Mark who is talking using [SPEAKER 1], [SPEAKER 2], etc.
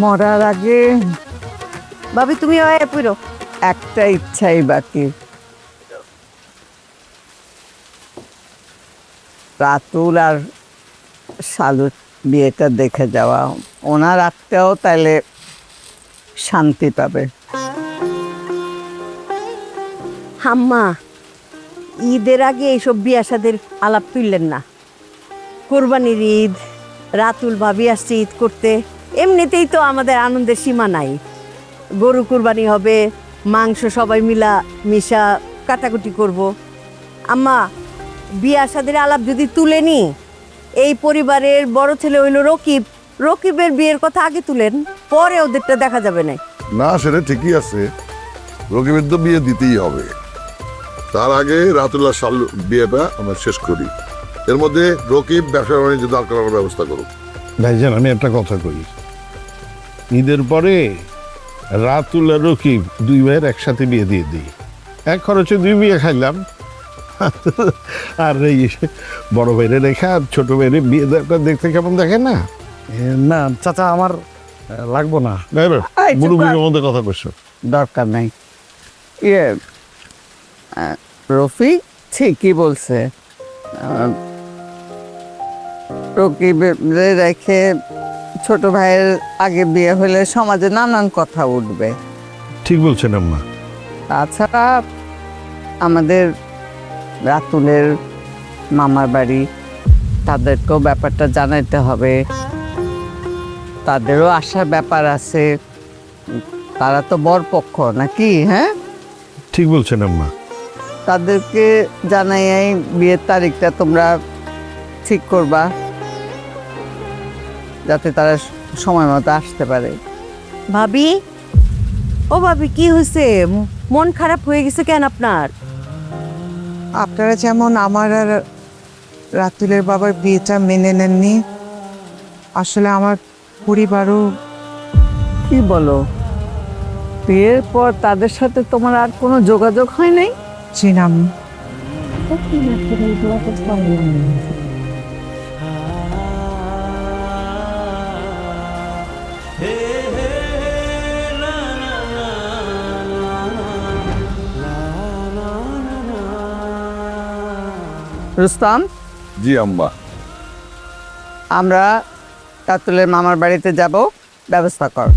[SPEAKER 1] মরার আগে
[SPEAKER 2] ভাবি তুমি পুরো
[SPEAKER 1] একটা ইচ্ছাই বাকি, রাতুল আর শালুর বিয়েটা দেখে যাওয়া। ওনার আত্মাও তাইলে শান্তি পাবে।
[SPEAKER 2] আম্মা, ঈদের আগে এইসব বিয়া শাদের আলাপ তুললেন না। কোরবানির ঈদ, রাতুল ভাবি আসছে ঈদ করতে, এমনিতেই তো আমাদের আনন্দের সীমা নাই। গরু কুরবানি হবে, মাংস সবাই মিশা কাটাকুটি করব। আম্মা, বিয়া শাদের আলাপ যদি তুলে নি, এই পরিবারের বড় ছেলে হইল রকিব, রকিবের বিয়ের কথা আগে তুলেন, পরে ওদেরটা দেখা যাবে না।
[SPEAKER 3] না, সেটা ঠিকই আছে, রকিবের তো বিয়ে দিতেই হবে। তার আগে রাতুল্লাহ শাল বিয়েটা আমরা শেষ করি, এর মধ্যে রকিব ব্যবসা বাণিজ্য দাঁড় করানোর ব্যবস্থা করুক।
[SPEAKER 4] ভাইজান, আমি একটা কথা কই, ঈদের পরে রাতুল আর রকিব দুই ভাইয়ের একসাথে বিয়ে দিয়ে দিই, এক খরচে দুই বিয়ে খাইলাম। আর এই বড় ভাইরে রেখা ছোট ভাইরে বিয়ে দেওয়াটা দেখতে কেমন দেখে না?
[SPEAKER 5] না চাচা, আমার লাগবো না।
[SPEAKER 4] মুরুবির মধ্যে কথা কইছো,
[SPEAKER 1] দরকার নাই। ইয়ে, রফিক ঠিকই বলছে। রকিবে রেখে ছোট ভাইয়ের আগে বিয়ে হলে সমাজে নানান কথা উঠবে।
[SPEAKER 4] ঠিক বলছেন আম্মা।
[SPEAKER 1] তাছাড়া আমাদের রাতুলের মামার বাড়ি, তাদেরকেও ব্যাপারটা জানাইতে হবে, তাদেরও আসার ব্যাপার আছে। তারা তো বরপক্ষ নাকি? হ্যাঁ,
[SPEAKER 4] ঠিক বলছেন আম্মা।
[SPEAKER 1] তাদেরকে জানাই বিয়ের তারিখটা তোমরা ঠিক করবা, যাতে তারা সময় মতো আসতে পারে।
[SPEAKER 2] ভাবি, ও ভাবি, কি হয়েছে? মন খারাপ হয়ে গেছে কেন আপনার?
[SPEAKER 6] আপনারা যেমন আমার আর রাতুলের বাবার বিয়েটা মেনে নেননি, আসলে আমার পরিবারও।
[SPEAKER 1] কি বলো, বিয়ের পর তাদের সাথে তোমার আর কোনো যোগাযোগ হয় নাই?
[SPEAKER 6] চিনাম।
[SPEAKER 1] রুস্তম,
[SPEAKER 3] জি আম্মা।
[SPEAKER 1] আমরা রাতুলের মামার বাড়িতে যাব, ব্যবস্থা কর।